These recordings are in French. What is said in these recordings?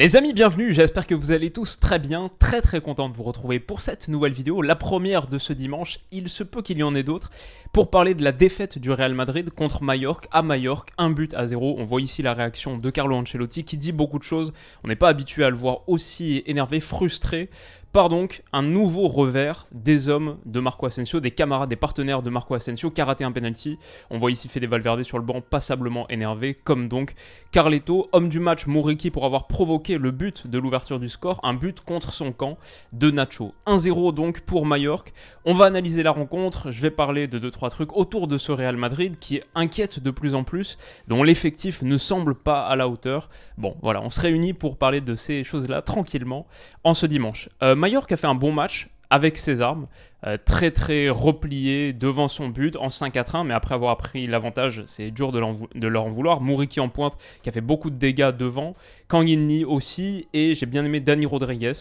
Les amis, bienvenue, j'espère que vous allez tous très bien, très content de vous retrouver pour cette nouvelle vidéo, la première de ce dimanche, il se peut qu'il y en ait d'autres, pour parler de la défaite du Real Madrid contre Majorque, à Majorque, 1-0, on voit ici la réaction de Carlo Ancelotti qui dit beaucoup de choses, on n'est pas habitué à le voir aussi énervé, frustré, par donc un nouveau revers des hommes de Marco Asensio, des camarades, des partenaires de Marco Asensio, qui a raté un penalty. On voit ici Fede Valverde sur le banc, passablement énervé, comme donc Carleto, homme du match, Muriqi pour avoir provoqué le but de l'ouverture du score, un but contre son camp de Nacho. 1-0 donc pour Majorque. On va analyser la rencontre, je vais parler de 2-3 trucs autour de ce Real Madrid qui inquiète de plus en plus, dont l'effectif ne semble pas à la hauteur. Bon, voilà, on se réunit pour parler de ces choses-là tranquillement en ce dimanche. Majorque a fait un bon match avec ses armes, très replié devant son but en 5-1, mais après avoir pris l'avantage, c'est dur de leur en vouloir. Muriqi en pointe qui a fait beaucoup de dégâts devant, Kanginli aussi, et j'ai bien aimé Dani Rodriguez.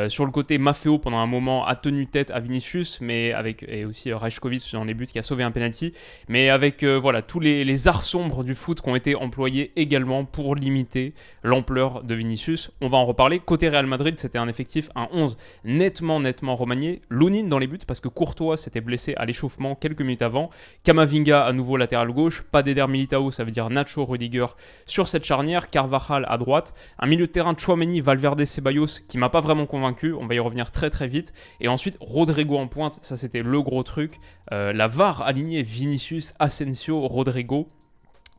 Sur le côté, Maffeo pendant un moment a tenu tête à Vinicius, et aussi Rajkovic dans les buts qui a sauvé un penalty, mais avec voilà, tous les arts sombres du foot qui ont été employés également pour limiter l'ampleur de Vinicius. On va en reparler. Côté Real Madrid, c'était un effectif, un 11 nettement remanié. Lunin dans les buts parce que Courtois s'était blessé à l'échauffement quelques minutes avant. Camavinga à nouveau latéral gauche, pas d'Eder Militao, ça veut dire Nacho, Rudiger sur cette charnière, Carvajal à droite, un milieu de terrain Tchouaméni, Valverde, Ceballos qui m'a pas vraiment convaincu, on va y revenir très vite, et ensuite Rodrigo en pointe, ça c'était le gros truc, la VAR alignée Vinicius, Asensio, Rodrigo.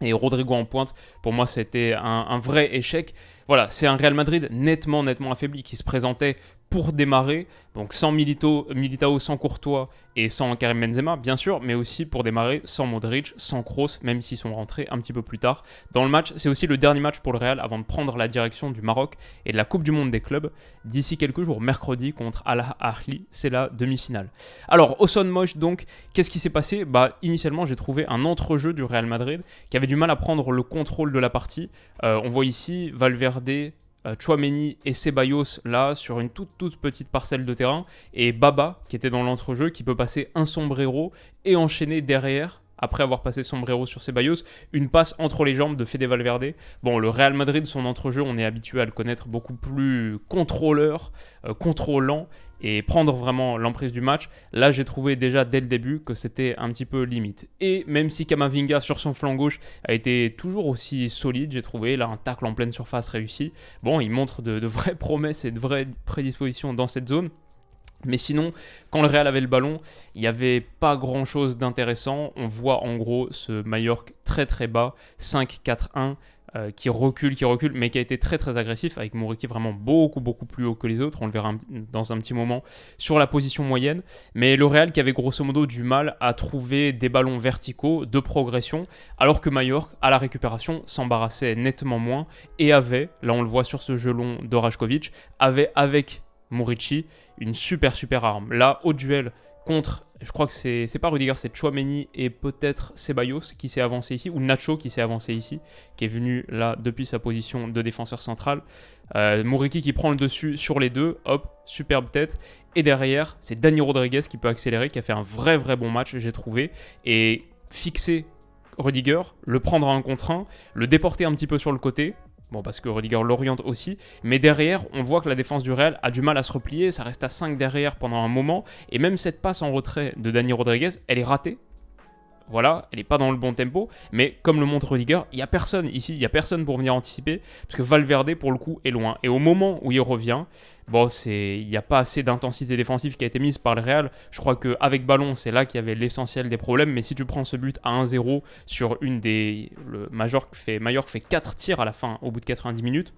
Et Rodrigo en pointe, pour moi, c'était un vrai échec. Voilà, c'est un Real Madrid nettement affaibli qui se présentait pour démarrer, donc sans Militao, sans Courtois et sans Karim Benzema, bien sûr, mais aussi pour démarrer sans Modric, sans Kroos, même s'ils sont rentrés un petit peu plus tard dans le match. C'est aussi le dernier match pour le Real avant de prendre la direction du Maroc et de la Coupe du Monde des clubs d'ici quelques jours, mercredi contre Al Ahly, c'est la demi-finale. Alors, au Son Moche, donc, qu'est-ce qui s'est passé ? Initialement, j'ai trouvé un entrejeu du Real Madrid qui avait du mal à prendre le contrôle de la partie. On voit ici Valverde, Tchouaméni et Ceballos là sur une toute petite parcelle de terrain, et Baba qui était dans l'entrejeu qui peut passer un sombrero et enchaîner derrière. Après avoir passé sombrero sur Ceballos, une passe entre les jambes de Fede Valverde. Bon, le Real Madrid, son entrejeu, on est habitué à le connaître beaucoup plus contrôleur, contrôlant, et prendre vraiment l'emprise du match. Là, j'ai trouvé déjà dès le début que c'était un petit peu limite. Et même si Camavinga sur son flanc gauche a été toujours aussi solide, j'ai trouvé là un tacle en pleine surface réussi. Bon, il montre de vraies promesses et de vraies prédispositions dans cette zone. Mais sinon, quand le Real avait le ballon, il n'y avait pas grand-chose d'intéressant. On voit en gros ce Majorque très bas, 5-4-1, qui recule, mais qui a été très agressif, avec Muriqi vraiment beaucoup plus haut que les autres. On le verra dans un petit moment sur la position moyenne. Mais le Real qui avait grosso modo du mal à trouver des ballons verticaux de progression, alors que Majorque, à la récupération, s'embarrassait nettement moins et avait, là on le voit sur ce jeu long de Rajkovic, avait avec Muriqi une super arme. Là, au duel contre, je crois que c'est pas Rudiger, c'est Tchouaméni et peut-être Ceballos qui s'est avancé ici, ou Nacho qui s'est avancé ici, qui est venu là depuis sa position de défenseur central. Muriqi qui prend le dessus sur les deux, hop, superbe tête. Et derrière, c'est Dani Rodriguez qui peut accélérer, qui a fait un vrai bon match, j'ai trouvé, et fixer Rudiger, le prendre à un contre un, le déporter un petit peu sur le côté. Bon, parce que Rudiger l'oriente aussi. Mais derrière, on voit que la défense du Real a du mal à se replier. Ça reste à 5 derrière pendant un moment. Et même cette passe en retrait de Dani Rodriguez, elle est ratée. Voilà, elle n'est pas dans le bon tempo. Mais comme le montre Rudiger, il n'y a personne ici. Il n'y a personne pour venir anticiper. Parce que Valverde, pour le coup, est loin. Et au moment où il revient, bon, il n'y a pas assez d'intensité défensive qui a été mise par le Real. Je crois qu'avec ballon, c'est là qu'il y avait l'essentiel des problèmes. Mais si tu prends ce but à 1-0 sur une des... Le Majorque fait 4 tirs à la fin, au bout de 90 minutes.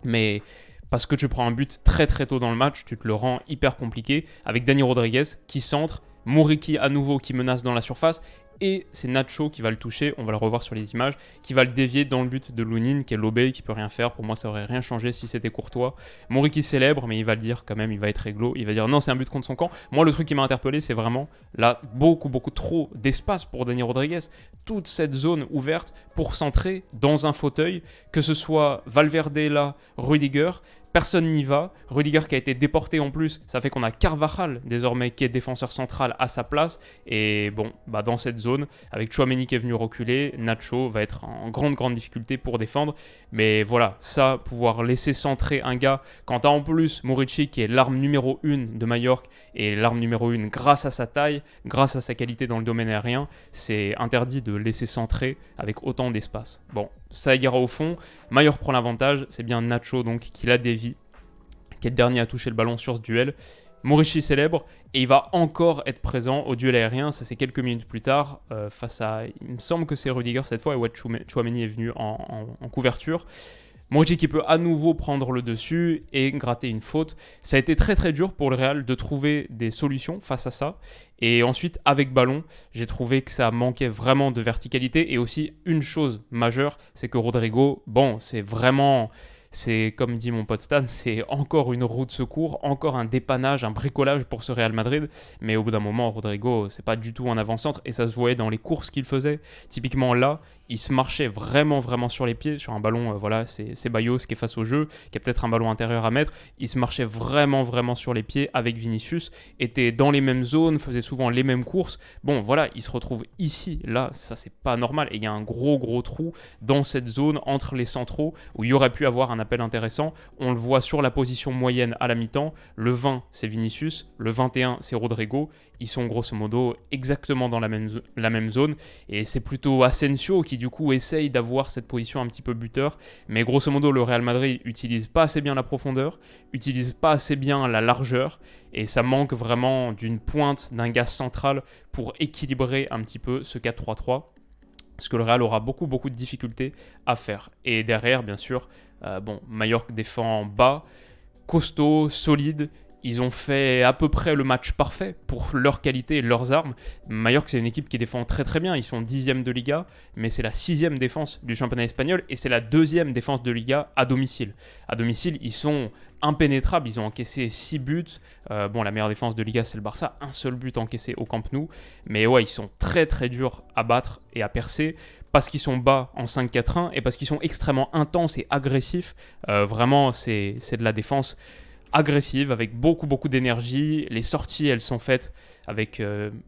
Mais parce que tu prends un but très tôt dans le match, tu te le rends hyper compliqué. Avec Dani Rodriguez qui centre, Muriqi à nouveau qui menace dans la surface. Et c'est Nacho qui va le toucher, on va le revoir sur les images, qui va le dévier dans le but de Lunin, qui est lobé, qui peut rien faire. Pour moi, ça aurait rien changé si c'était Courtois. Muriqi célèbre, mais il va le dire quand même, il va être réglo. Il va dire non, c'est un but contre son camp. Moi, le truc qui m'a interpellé, c'est vraiment là, beaucoup trop d'espace pour Dani Rodriguez. Toute cette zone ouverte pour centrer dans un fauteuil, que ce soit Valverde là, Rudiger, Personne n'y va. Rudiger qui a été déporté en plus, ça fait qu'on a Carvajal désormais qui est défenseur central à sa place. Et bon, dans cette zone, avec Tchouaméni qui est venu reculer, Nacho va être en grande difficulté pour défendre. Mais voilà, ça, pouvoir laisser centrer un gars, quand t'as en plus Murici qui est l'arme numéro 1 de Majorque, et l'arme numéro 1 grâce à sa taille, grâce à sa qualité dans le domaine aérien, c'est interdit de laisser centrer avec autant d'espace. Bon, ça ira au fond. Majorque prend l'avantage, c'est bien Nacho donc qui la dévie, qui est le dernier à toucher le ballon sur ce duel. Murici célèbre et il va encore être présent au duel aérien, ça c'est quelques minutes plus tard, face à, il me semble que c'est Rudiger cette fois, et ouais, Tchouaméni est venu en couverture. Murici qui peut à nouveau prendre le dessus et gratter une faute. Ça a été très dur pour le Real de trouver des solutions face à ça. Et ensuite, avec ballon, j'ai trouvé que ça manquait vraiment de verticalité. Et aussi, une chose majeure, c'est que Rodrigo, bon, c'est comme dit mon pote Stan, c'est encore une roue de secours, encore un dépannage, un bricolage pour ce Real Madrid. Mais au bout d'un moment, Rodrigo, c'est pas du tout un avant-centre et ça se voyait dans les courses qu'il faisait. Typiquement là, il se marchait vraiment sur les pieds sur un ballon. Voilà, c'est Ceballos qui est face au jeu, qui a peut-être un ballon intérieur à mettre. Il se marchait vraiment sur les pieds avec Vinicius, était dans les mêmes zones, faisait souvent les mêmes courses. Bon, voilà, il se retrouve ici, là, ça c'est pas normal. Et il y a un gros trou dans cette zone entre les centraux où il y aurait pu avoir un appel intéressant. On le voit sur la position moyenne à la mi-temps. Le 20, c'est Vinicius. Le 21, c'est Rodrigo. Ils sont grosso modo exactement dans la même zone. Et c'est plutôt Asensio qui du coup essaye d'avoir cette position un petit peu buteur. Mais grosso modo, le Real Madrid utilise pas assez bien la profondeur, utilise pas assez bien la largeur. Et ça manque vraiment d'une pointe, d'un gars central pour équilibrer un petit peu ce 4-3-3. Parce que le Real aura beaucoup de difficultés à faire. Et derrière, bien sûr, Majorque défend bas, costaud, solide. Ils ont fait à peu près le match parfait pour leur qualité et leurs armes. Majorque, c'est une équipe qui défend très bien. Ils sont 10e de Liga, mais c'est la 6e défense du championnat espagnol et c'est la 2e défense de Liga à domicile. À domicile, ils sont impénétrables. Ils ont encaissé 6 buts. La meilleure défense de Liga, c'est le Barça. Un seul but encaissé au Camp Nou. Mais ouais, ils sont très durs à battre et à percer parce qu'ils sont bas en 5-4-1 et parce qu'ils sont extrêmement intenses et agressifs. Vraiment, c'est de la défense agressive, avec beaucoup d'énergie. Les sorties, elles sont faites avec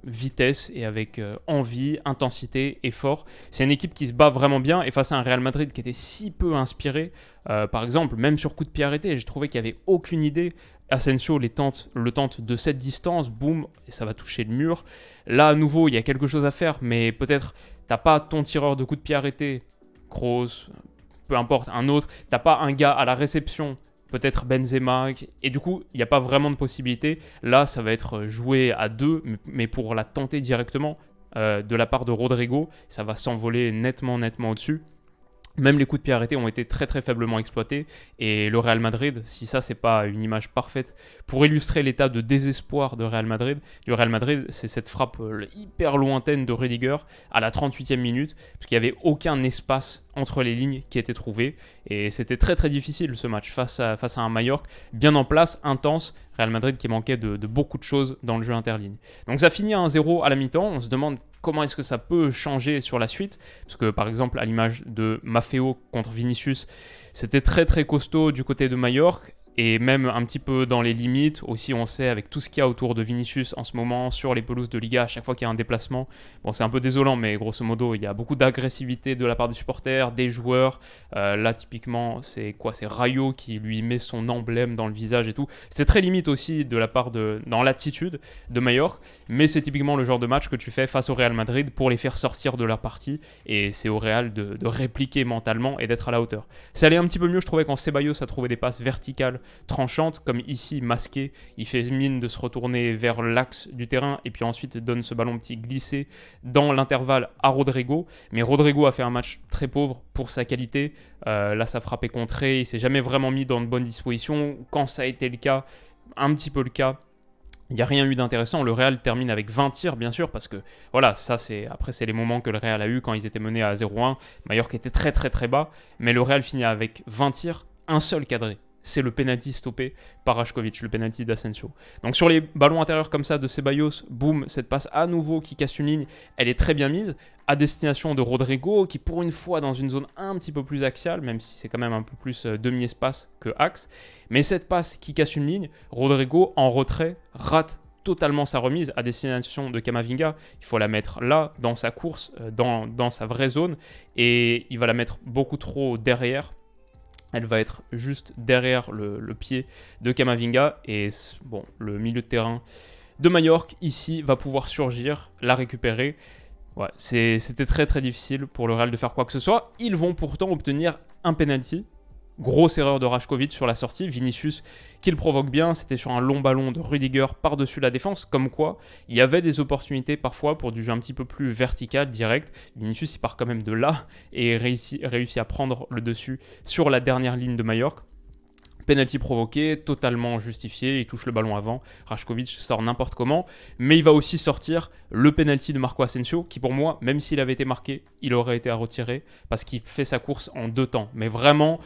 vitesse et avec envie, intensité, effort. C'est une équipe qui se bat vraiment bien et face à un Real Madrid qui était si peu inspiré, par exemple, même sur coup de pied arrêté, j'ai trouvé qu'il n'y avait aucune idée. Asensio le tente de cette distance, boum, et ça va toucher le mur. Là, à nouveau, il y a quelque chose à faire, mais peut-être t'as pas ton tireur de coup de pied arrêté, Kroos, peu importe, un autre, t'as pas un gars à la réception, peut-être Benzema, et du coup, il n'y a pas vraiment de possibilité. Là, ça va être joué à deux, mais pour la tenter directement de la part de Rodrigo, ça va s'envoler nettement au-dessus. Même les coups de pied arrêtés ont été très faiblement exploités et le Real Madrid, si ça c'est pas une image parfaite pour illustrer l'état de désespoir du Real Madrid, c'est cette frappe hyper lointaine de Rudiger à la 38e minute parce qu'il n'y avait aucun espace entre les lignes qui était trouvé et c'était très difficile ce match face à un Majorque bien en place, intense, Real Madrid qui manquait de beaucoup de choses dans le jeu interligne. Donc ça finit à 1-0 à la mi-temps, on se demande comment est-ce que ça peut changer sur la suite, parce que par exemple à l'image de Maffeo contre Vinicius, c'était très costaud du côté de Majorque, et même un petit peu dans les limites. Aussi, on sait, avec tout ce qu'il y a autour de Vinicius en ce moment, sur les pelouses de Liga, à chaque fois qu'il y a un déplacement, bon, c'est un peu désolant, mais grosso modo, il y a beaucoup d'agressivité de la part des supporters, des joueurs. Là, typiquement, c'est Rayo qui lui met son emblème dans le visage et tout. C'est très limite aussi de la part dans l'attitude de Majorque, mais c'est typiquement le genre de match que tu fais face au Real Madrid pour les faire sortir de leur partie, et c'est au Real de répliquer mentalement et d'être à la hauteur. C'est allé un petit peu mieux, je trouvais, quand Ceballos a trouvé des passes verticales tranchante, comme ici masqué, il fait mine de se retourner vers l'axe du terrain et puis ensuite donne ce ballon petit glissé dans l'intervalle à Rodrigo, mais Rodrigo a fait un match très pauvre pour sa qualité. Là sa frappe est contrée, il s'est jamais vraiment mis dans de bonnes dispositions. Quand ça a été le cas, un petit peu le cas, il n'y a rien eu d'intéressant. Le Real termine avec 20 tirs, bien sûr, parce que voilà, c'est les moments que le Real a eu quand ils étaient menés à 0-1. Majorque était très bas, mais le Real finit avec 20 tirs, un seul cadré. c'est le penalty stoppé par Rajkovic, le penalty d'Asensio. Donc sur les ballons intérieurs comme ça de Ceballos, boum, cette passe à nouveau qui casse une ligne, elle est très bien mise, à destination de Rodrigo, qui pour une fois dans une zone un petit peu plus axiale, même si c'est quand même un peu plus demi-espace que axe, mais cette passe qui casse une ligne, Rodrigo en retrait rate totalement sa remise à destination de Camavinga. Il faut la mettre là, dans sa course, dans sa vraie zone, et il va la mettre beaucoup trop derrière. Elle va être juste derrière le pied de Camavinga, et bon, le milieu de terrain de Majorque ici va pouvoir surgir, la récupérer. Ouais, c'était très très difficile pour le Real de faire quoi que ce soit. Ils vont pourtant obtenir un penalty. Grosse erreur de Rajkovic sur la sortie, Vinicius qui le provoque bien, c'était sur un long ballon de Rudiger par-dessus la défense, comme quoi il y avait des opportunités parfois pour du jeu un petit peu plus vertical, direct. Vinicius il part quand même de là et réussit à prendre le dessus sur la dernière ligne de Majorque. Penalty provoqué, totalement justifié, il touche le ballon avant, Rajkovic sort n'importe comment, mais il va aussi sortir le penalty de Marco Asensio, qui pour moi, même s'il avait été marqué, il aurait été à retirer, parce qu'il fait sa course en 2 temps, mais vraiment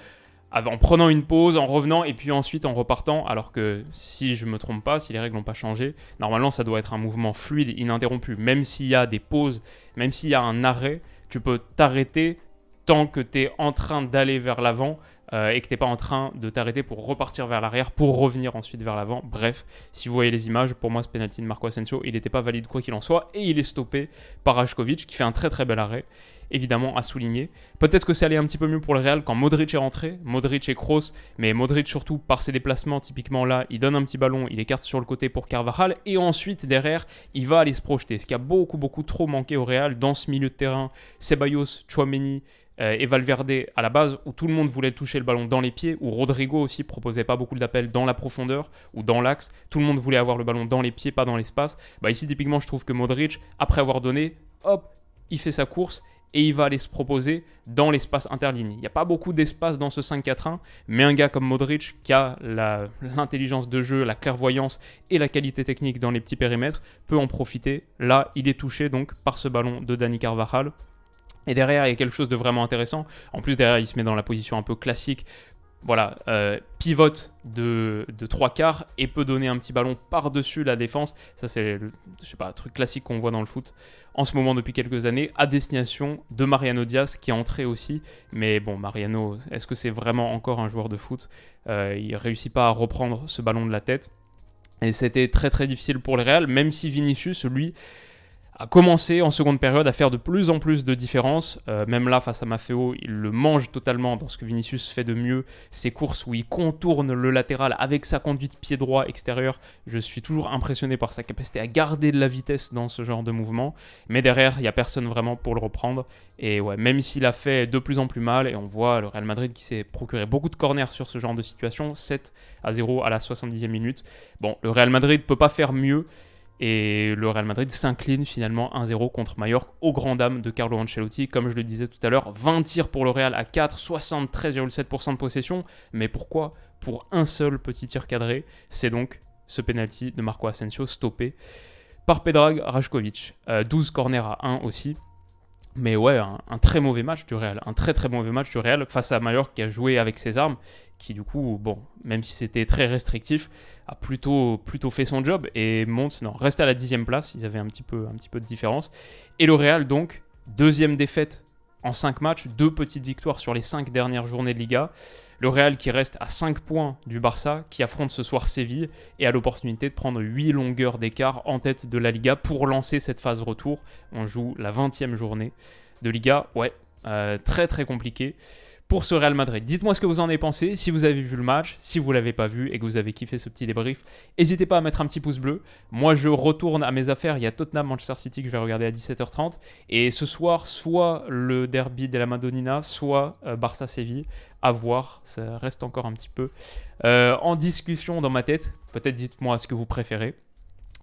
en prenant une pause, en revenant et puis ensuite en repartant, alors que si je ne me trompe pas, si les règles n'ont pas changé, normalement ça doit être un mouvement fluide, ininterrompu, même s'il y a des pauses, même s'il y a un arrêt, tu peux t'arrêter tant que tu es en train d'aller vers l'avant et que tu n'es pas en train de t'arrêter pour repartir vers l'arrière, pour revenir ensuite vers l'avant. Bref, si vous voyez les images, pour moi ce penalty de Marco Asensio, il n'était pas valide quoi qu'il en soit, et il est stoppé par Rajkovic, qui fait un très très bel arrêt, évidemment à souligner. Peut-être que ça allait un petit peu mieux pour le Real quand Modric est rentré, Modric et Kroos, mais Modric surtout par ses déplacements, typiquement là, il donne un petit ballon, il écarte sur le côté pour Carvajal, et ensuite derrière, il va aller se projeter, ce qui a beaucoup trop manqué au Real dans ce milieu de terrain. Ceballos, Tchouaméni et Valverde à la base, où tout le monde voulait toucher le ballon dans les pieds, où Rodrigo aussi proposait pas beaucoup d'appels dans la profondeur ou dans l'axe, tout le monde voulait avoir le ballon dans les pieds, pas dans l'espace. Ici typiquement je trouve que Modric, après avoir donné, hop, il fait sa course et il va aller se proposer dans l'espace interligne. Il n'y a pas beaucoup d'espace dans ce 5-4-1, mais un gars comme Modric, qui a l'intelligence de jeu, la clairvoyance et la qualité technique dans les petits périmètres, peut en profiter. Là, il est touché donc par ce ballon de Dani Carvajal. Et derrière, il y a quelque chose de vraiment intéressant. En plus, derrière, il se met dans la position un peu classique. Voilà, pivote de 3/4 et peut donner un petit ballon par-dessus la défense. Ça, c'est un truc classique qu'on voit dans le foot en ce moment depuis quelques années, à destination de Mariano Diaz, qui est entré aussi. Mais bon, Mariano, est-ce que c'est vraiment encore un joueur de foot ? Il ne réussit pas à reprendre ce ballon de la tête. Et c'était très très difficile pour le Real, même si Vinicius, lui, a commencé en seconde période à faire de plus en plus de différences. Même là, face à Maffeo, il le mange totalement dans ce que Vinicius fait de mieux. Ses courses où il contourne le latéral avec sa conduite pied droit extérieur. Je suis toujours impressionné par sa capacité à garder de la vitesse dans ce genre de mouvement. Mais derrière, il n'y a personne vraiment pour le reprendre. Et ouais, même s'il a fait de plus en plus mal, et on voit le Real Madrid qui s'est procuré beaucoup de corners sur ce genre de situation, 7-0 à la 70e minute. Bon, le Real Madrid ne peut pas faire mieux. Et le Real Madrid s'incline finalement 1-0 contre Majorque aux grandes dames de Carlo Ancelotti. Comme je le disais tout à l'heure, 20 tirs pour le Real à 4, 73,7% de possession. Mais pourquoi ? Pour un seul petit tir cadré. C'est donc ce penalty de Marco Asensio stoppé par Predrag Rajkovic. 12 corners à 1 aussi. Mais ouais, un très mauvais match du Real. Un très très mauvais match du Real face à Majorque qui a joué avec ses armes, qui du coup, bon, même si c'était très restrictif, a plutôt fait son job et reste à la 10e place. Ils avaient un petit peu de différence. Et le Real donc, deuxième défaite en 5 matchs, 2 petites victoires sur les 5 dernières journées de Liga. Le Real qui reste à 5 points du Barça, qui affronte ce soir Séville et a l'opportunité de prendre 8 longueurs d'écart en tête de la Liga pour lancer cette phase retour. On joue la 20e journée de Liga. Ouais, très très compliqué pour ce Real Madrid. Dites-moi ce que vous en avez pensé, si vous avez vu le match, si vous ne l'avez pas vu et que vous avez kiffé ce petit débrief. N'hésitez pas à mettre un petit pouce bleu. Moi, je retourne à mes affaires. Il y a Tottenham-Manchester City que je vais regarder à 17h30. Et ce soir, soit le derby de la Madonnina, soit Barça-Séville. À voir, ça reste encore un petit peu en discussion dans ma tête. Peut-être dites-moi ce que vous préférez.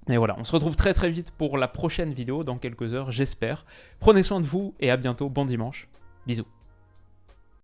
Et voilà, on se retrouve très très vite pour la prochaine vidéo dans quelques heures, j'espère. Prenez soin de vous et à bientôt. Bon dimanche. Bisous.